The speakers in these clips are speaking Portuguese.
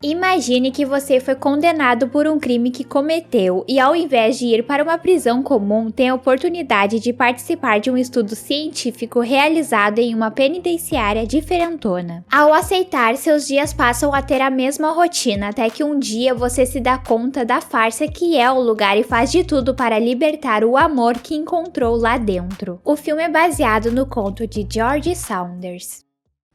Imagine que você foi condenado por um crime que cometeu e, ao invés de ir para uma prisão comum, tem a oportunidade de participar de um estudo científico realizado em uma penitenciária diferentona. Ao aceitar, seus dias passam a ter a mesma rotina até que um dia você se dá conta da farsa que é o lugar e faz de tudo para libertar o amor que encontrou lá dentro. O filme é baseado no conto de George Saunders.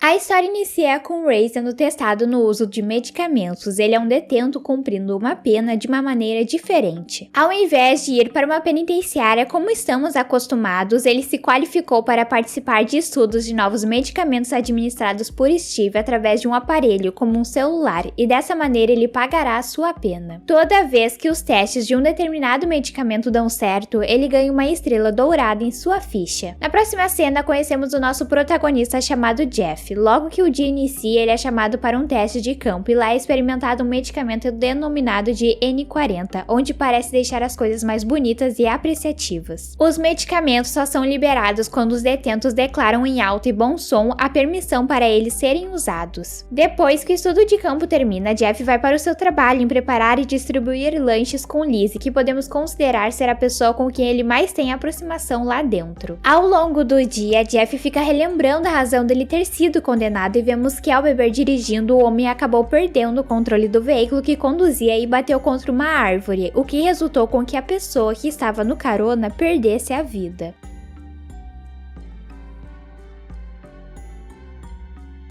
A história inicia com Ray sendo testado no uso de medicamentos. Ele é um detento cumprindo uma pena de uma maneira diferente. Ao invés de ir para uma penitenciária como estamos acostumados, ele se qualificou para participar de estudos de novos medicamentos administrados por Steve através de um aparelho como um celular, e dessa maneira ele pagará a sua pena. Toda vez que os testes de um determinado medicamento dão certo, ele ganha uma estrela dourada em sua ficha. Na próxima cena, conhecemos o nosso protagonista chamado Jeff. Logo que o dia inicia, ele é chamado para um teste de campo e lá é experimentado um medicamento denominado de N40, onde parece deixar as coisas mais bonitas e apreciativas. Os medicamentos só são liberados quando os detentos declaram em alto e bom som a permissão para eles serem usados. Depois que o estudo de campo termina, Jeff vai para o seu trabalho em preparar e distribuir lanches com Lizzie, que podemos considerar ser a pessoa com quem ele mais tem aproximação lá dentro. Ao longo do dia, Jeff fica relembrando a razão dele ter sido condenado e vemos que ao beber dirigindo, o homem acabou perdendo o controle do veículo que conduzia e bateu contra uma árvore, o que resultou com que a pessoa que estava no carona perdesse a vida.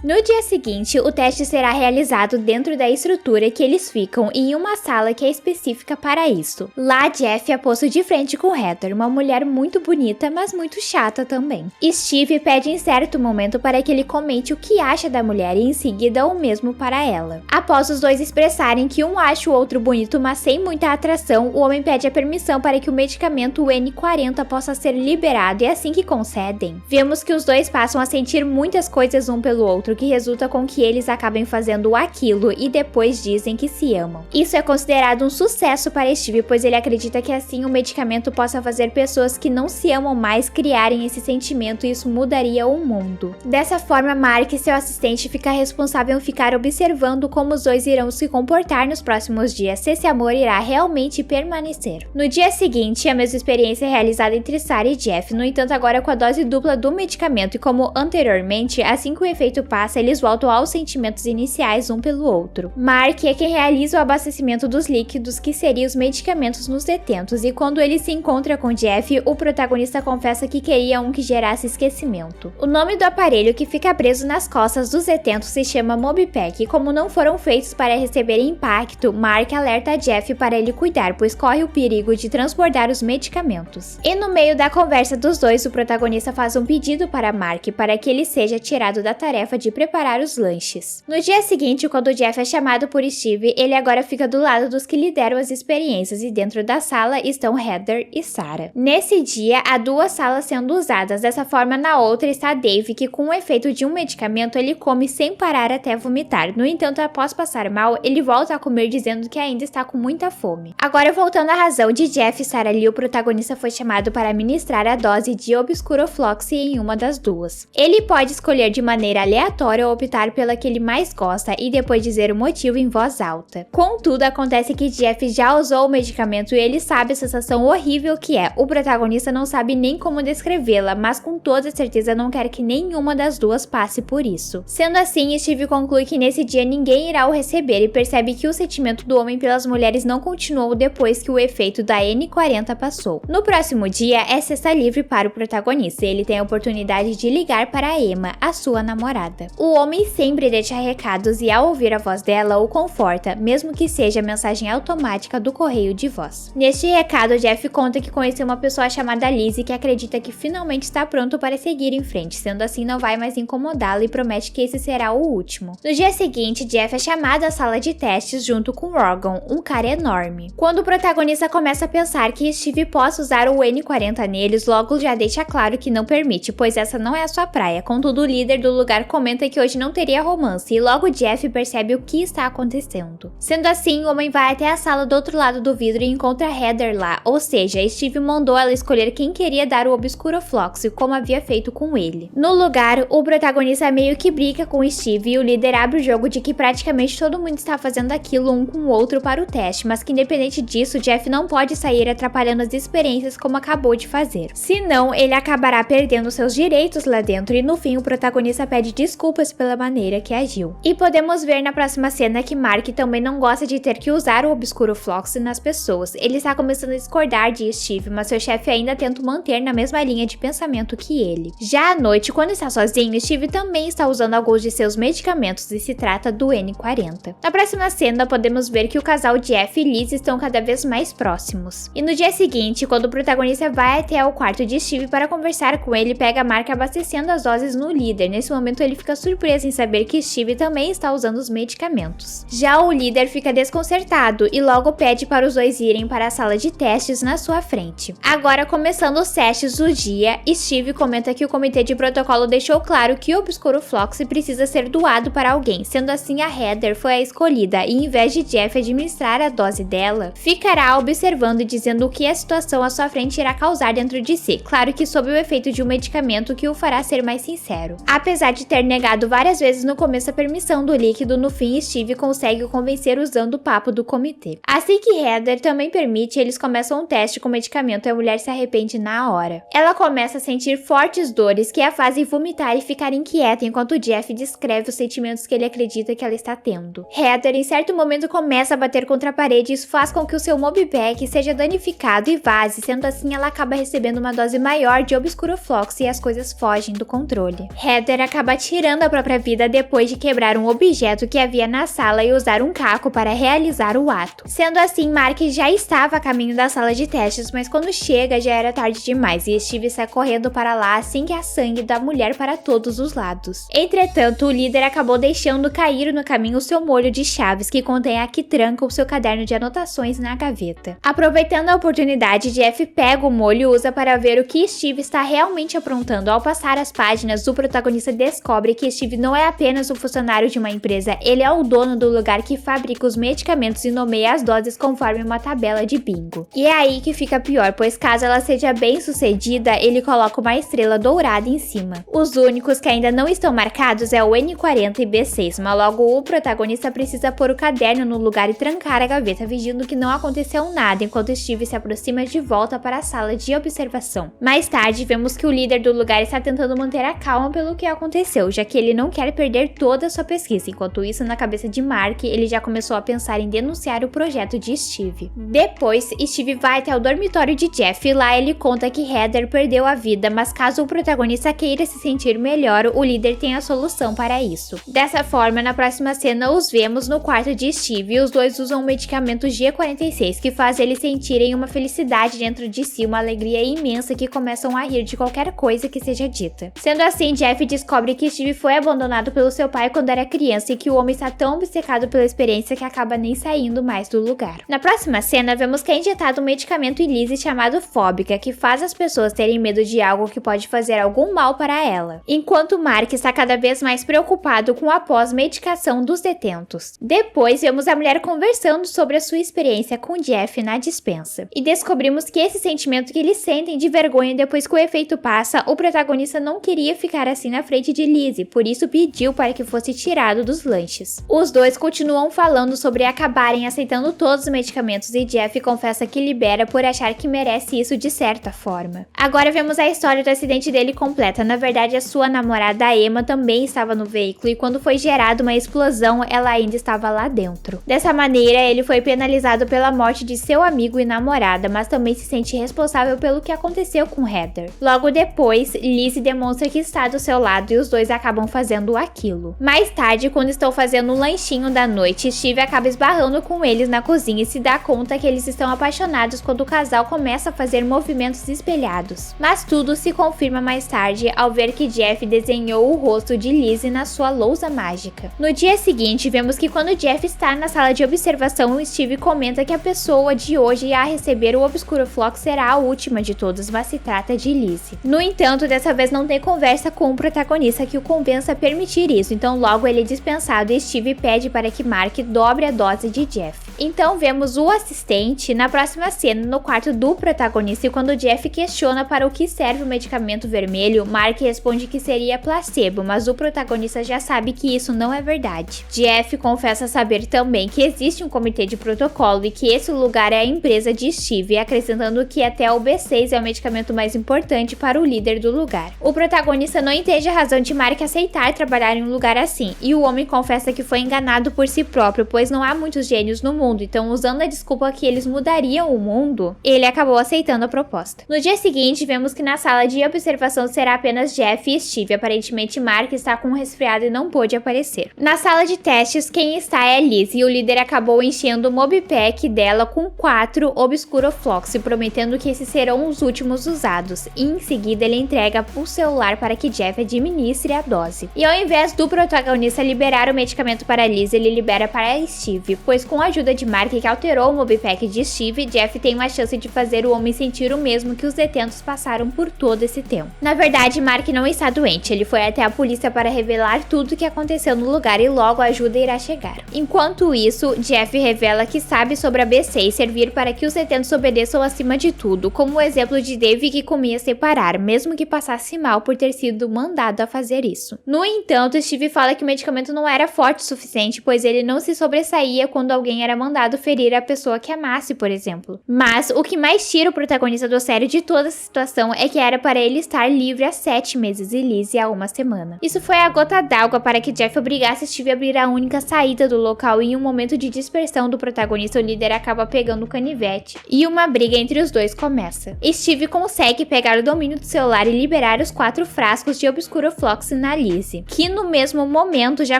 No dia seguinte, o teste será realizado dentro da estrutura que eles ficam em uma sala que é específica para isso. Lá, Jeff é posto de frente com Heather, uma mulher muito bonita, mas muito chata também. Steve pede em certo momento para que ele comente o que acha da mulher e em seguida o mesmo para ela. Após os dois expressarem que um acha o outro bonito, mas sem muita atração, o homem pede a permissão para que o medicamento N40 possa ser liberado e assim que concedem, vemos que os dois passam a sentir muitas coisas um pelo outro, que resulta com que eles acabem fazendo aquilo e depois dizem que se amam. Isso é considerado um sucesso para Steve, pois ele acredita que assim o medicamento possa fazer pessoas que não se amam mais criarem esse sentimento e isso mudaria o mundo. Dessa forma, Mark, seu assistente, fica responsável em ficar observando como os dois irão se comportar nos próximos dias, se esse amor irá realmente permanecer. No dia seguinte, a mesma experiência é realizada entre Sarah e Jeff, no entanto agora com a dose dupla do medicamento e como anteriormente, assim que o efeito passa, eles voltam aos sentimentos iniciais um pelo outro. Mark é quem realiza o abastecimento dos líquidos, que seriam os medicamentos nos detentos, e quando ele se encontra com Jeff, o protagonista confessa que queria um que gerasse esquecimento. O nome do aparelho que fica preso nas costas dos detentos se chama Mobipack, e como não foram feitos para receber impacto, Mark alerta Jeff para ele cuidar, pois corre o perigo de transbordar os medicamentos. E no meio da conversa dos dois, o protagonista faz um pedido para Mark para que ele seja tirado da tarefa de preparar os lanches. No dia seguinte, quando Jeff é chamado por Steve, ele agora fica do lado dos que lideram as experiências e dentro da sala estão Heather e Sarah. Nesse dia, há duas salas sendo usadas, dessa forma na outra está Dave, que com o efeito de um medicamento ele come sem parar até vomitar. No entanto, após passar mal, ele volta a comer dizendo que ainda está com muita fome. Agora voltando à razão de Jeff e Sarah Lee, o protagonista foi chamado para administrar a dose de Obscuroflox em uma das duas. Ele pode escolher de maneira aleatória ou optar pela que ele mais gosta e depois dizer o motivo em voz alta. Contudo, acontece que Jeff já usou o medicamento e ele sabe a sensação horrível que é. O protagonista não sabe nem como descrevê-la, mas com toda certeza não quer que nenhuma das duas passe por isso. Sendo assim, Steve conclui que nesse dia ninguém irá o receber e percebe que o sentimento do homem pelas mulheres não continuou depois que o efeito da N40 passou. No próximo dia, é sexta livre para o protagonista e ele tem a oportunidade de ligar para Emma, a sua namorada. O homem sempre deixa recados e ao ouvir a voz dela o conforta, mesmo que seja mensagem automática do correio de voz. Neste recado, Jeff conta que conheceu uma pessoa chamada Lizzie que acredita que finalmente está pronto para seguir em frente, sendo assim não vai mais incomodá-la e promete que esse será o último. No dia seguinte, Jeff é chamado à sala de testes junto com Rogan, um cara enorme. Quando o protagonista começa a pensar que Steve possa usar o N40 neles, logo já deixa claro que não permite, pois essa não é a sua praia. Contudo, o líder do lugar comenta comenta que hoje não teria romance e logo Jeff percebe o que está acontecendo. Sendo assim, o homem vai até a sala do outro lado do vidro e encontra Heather lá, ou seja, Steve mandou ela escolher quem queria dar o Obscuroflux, como havia feito com ele. No lugar, o protagonista meio que briga com Steve e o líder abre o jogo de que praticamente todo mundo está fazendo aquilo um com o outro para o teste, mas que independente disso, Jeff não pode sair atrapalhando as experiências como acabou de fazer. Senão, ele acabará perdendo seus direitos lá dentro e no fim o protagonista pede desculpas pela maneira que agiu. E podemos ver na próxima cena que Mark também não gosta de ter que usar o Obscuroflux nas pessoas. Ele está começando a discordar de Steve, mas seu chefe ainda tenta o manter na mesma linha de pensamento que ele. Já à noite, quando está sozinho, Steve também está usando alguns de seus medicamentos e se trata do N40. Na próxima cena, podemos ver que o casal Jeff e Liz estão cada vez mais próximos. E no dia seguinte, quando o protagonista vai até o quarto de Steve para conversar com ele, pega Mark abastecendo as doses no líder. Nesse momento, ele fica surpreso em saber que Steve também está usando os medicamentos. Já o líder fica desconcertado e logo pede para os dois irem para a sala de testes na sua frente. Agora, começando os testes do dia, Steve comenta que o comitê de protocolo deixou claro que o Obscuroflux precisa ser doado para alguém, sendo assim a Heather foi a escolhida e em vez de Jeff administrar a dose dela, ficará observando e dizendo o que a situação à sua frente irá causar dentro de si, claro que sob o efeito de um medicamento que o fará ser mais sincero. Apesar de ter negado várias vezes no começo a permissão do líquido, no fim Steve consegue o convencer usando o papo do comitê. Assim que Heather também permite, eles começam um teste com o medicamento e a mulher se arrepende na hora. Ela começa a sentir fortes dores que a fazem vomitar e ficar inquieta enquanto Jeff descreve os sentimentos que ele acredita que ela está tendo. Heather em certo momento começa a bater contra a parede e isso faz com que o seu mobpack seja danificado e vaze, sendo assim ela acaba recebendo uma dose maior de Obscuroflux e as coisas fogem do controle. Heather acaba tirando a própria vida depois de quebrar um objeto que havia na sala e usar um caco para realizar o ato. Sendo assim, Mark já estava a caminho da sala de testes, mas quando chega já era tarde demais e Steve sai correndo para lá assim que há sangue da mulher para todos os lados. Entretanto, o líder acabou deixando cair no caminho o seu molho de chaves que contém a que tranca o seu caderno de anotações na gaveta. Aproveitando a oportunidade, Jeff pega o molho e usa para ver o que Steve está realmente aprontando. Ao passar as páginas, o protagonista descobre que Steve não é apenas um funcionário de uma empresa, ele é o dono do lugar que fabrica os medicamentos e nomeia as doses conforme uma tabela de bingo. E é aí que fica pior, pois caso ela seja bem sucedida, ele coloca uma estrela dourada em cima. Os únicos que ainda não estão marcados é o N40 e B6, mas logo o protagonista precisa pôr o caderno no lugar e trancar a gaveta, fingindo que não aconteceu nada, enquanto Steve se aproxima de volta para a sala de observação. Mais tarde, vemos que o líder do lugar está tentando manter a calma pelo que aconteceu, já que ele não quer perder toda a sua pesquisa. Enquanto isso, na cabeça de Mark, ele já começou a pensar em denunciar o projeto de Steve. Depois, Steve vai até o dormitório de Jeff e lá ele conta que Heather perdeu a vida, mas caso o protagonista queira se sentir melhor, o líder tem a solução para isso. Dessa forma, na próxima cena, os vemos no quarto de Steve e os dois usam o medicamento G46, que faz eles sentirem uma felicidade dentro de si, uma alegria imensa que começam a rir de qualquer coisa que seja dita. Sendo assim, Jeff descobre que Steve foi abandonado pelo seu pai quando era criança e que o homem está tão obcecado pela experiência que acaba nem saindo mais do lugar. Na próxima cena, vemos que é injetado um medicamento em Lizzie chamado Fóbica, que faz as pessoas terem medo de algo que pode fazer algum mal para ela, enquanto Mark está cada vez mais preocupado com a pós-medicação dos detentos. Depois, vemos a mulher conversando sobre a sua experiência com Jeff na dispensa, e descobrimos que esse sentimento que eles sentem de vergonha depois que o efeito passa, o protagonista não queria ficar assim na frente de Lizzie, por isso pediu para que fosse tirado dos lanches. Os dois continuam falando sobre acabarem aceitando todos os medicamentos e Jeff confessa que libera por achar que merece isso de certa forma. Agora vemos a história do acidente dele completa. Na verdade, a sua namorada Emma também estava no veículo e quando foi gerada uma explosão, ela ainda estava lá dentro. Dessa maneira, ele foi penalizado pela morte de seu amigo e namorada, mas também se sente responsável pelo que aconteceu com Heather. Logo depois, Lizzie demonstra que está do seu lado e os dois acabam fazendo aquilo. Mais tarde, quando estão fazendo um lanchinho da noite, Steve acaba esbarrando com eles na cozinha e se dá conta que eles estão apaixonados quando o casal começa a fazer movimentos espelhados. Mas tudo se confirma mais tarde ao ver que Jeff desenhou o rosto de Lizzie na sua lousa mágica. No dia seguinte, vemos que quando Jeff está na sala de observação, Steve comenta que a pessoa de hoje a receber o Obscuroflux será a última de todas, mas se trata de Lizzie. No entanto, dessa vez não tem conversa com o protagonista que o convence convence a permitir isso, então logo ele é dispensado e Steve pede para que Mark dobre a dose de Jeff. Então vemos o assistente na próxima cena no quarto do protagonista e quando Jeff questiona para o que serve o medicamento vermelho, Mark responde que seria placebo, mas o protagonista já sabe que isso não é verdade. Jeff confessa saber também que existe um comitê de protocolo e que esse lugar é a empresa de Steve, acrescentando que até o B6 é o medicamento mais importante para o líder do lugar. O protagonista não entende a razão de Mark aceitar trabalhar em um lugar assim, e o homem confessa que foi enganado por si próprio, pois não há muitos gênios no mundo, então usando a desculpa que eles mudariam o mundo, ele acabou aceitando a proposta. No dia seguinte, vemos que na sala de observação será apenas Jeff e Steve, aparentemente Mark está com um resfriado e não pôde aparecer. Na sala de testes, quem está é Liz, e o líder acabou enchendo o mobpack dela com 4 Obscuroflox, prometendo que esses serão os últimos usados, e em seguida ele entrega o celular para que Jeff administre a dose. E ao invés do protagonista liberar o medicamento para Liz, ele libera para Steve, pois com a ajuda de Mark, que alterou o mobpack de Steve, Jeff tem uma chance de fazer o homem sentir o mesmo que os detentos passaram por todo esse tempo. Na verdade, Mark não está doente, ele foi até a polícia para revelar tudo o que aconteceu no lugar e logo a ajuda irá chegar. Enquanto isso, Jeff revela que sabe sobre a B6 servir para que os detentos obedeçam acima de tudo, como o exemplo de Dave que comia separar, mesmo que passasse mal por ter sido mandado a fazer isso. No entanto, Steve fala que o medicamento não era forte o suficiente, pois ele não se sobressaía quando alguém era mandado ferir a pessoa que amasse, por exemplo. Mas o que mais tira o protagonista do sério de toda essa situação é que era para ele estar livre há 7 meses e Lizzie há 1 semana. Isso foi a gota d'água para que Jeff obrigasse Steve a abrir a única saída do local e em um momento de dispersão do protagonista, o líder acaba pegando o canivete e uma briga entre os dois começa. Steve consegue pegar o domínio do celular e liberar os 4 frascos de Obscuroflox na Lizzie, que no mesmo momento já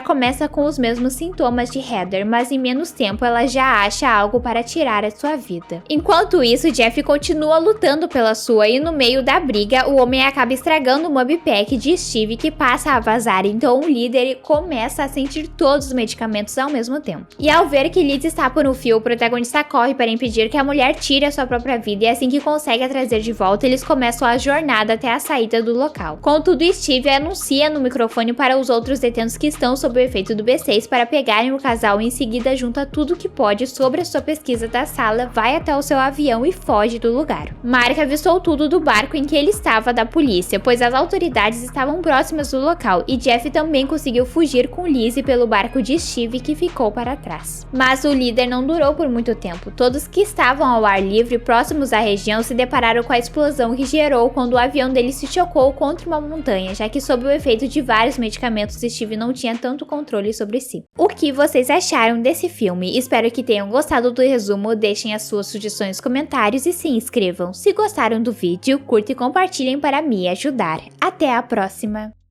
começa com os mesmos sintomas de Heather, mas em menos tempo ela já acha algo para tirar a sua vida. Enquanto isso, Jeff continua lutando pela sua e no meio da briga, o homem acaba estragando o mobpack de Steve que passa a vazar, então o líder começa a sentir todos os medicamentos ao mesmo tempo. E ao ver que Liz está por um fio, o protagonista corre para impedir que a mulher tire a sua própria vida e assim que consegue a trazer de volta, eles começam a jornada até a saída do local. Contudo, Steve anuncia no microfone para os outros detentos que estão sob o efeito do B6 para pegarem o casal e em seguida junta tudo que pode sobre a sua pesquisa da sala, vai até o seu avião e foge do lugar. Mark avistou tudo do barco em que ele estava da polícia, pois as autoridades estavam próximas do local e Jeff também conseguiu fugir com Lizzie pelo barco de Steve que ficou para trás. Mas o líder não durou por muito tempo. Todos que estavam ao ar livre próximos à região se depararam com a explosão que gerou quando o avião dele se chocou contra uma montanha, já que sob o efeito de vários medicamentos Steve não tinha tanto controle sobre si. O que vocês acharam desse filme? Espero que tenham gostado do resumo, deixem as suas sugestões nos comentários e se inscrevam. Se gostaram do vídeo, curtam e compartilhem para me ajudar. Até a próxima!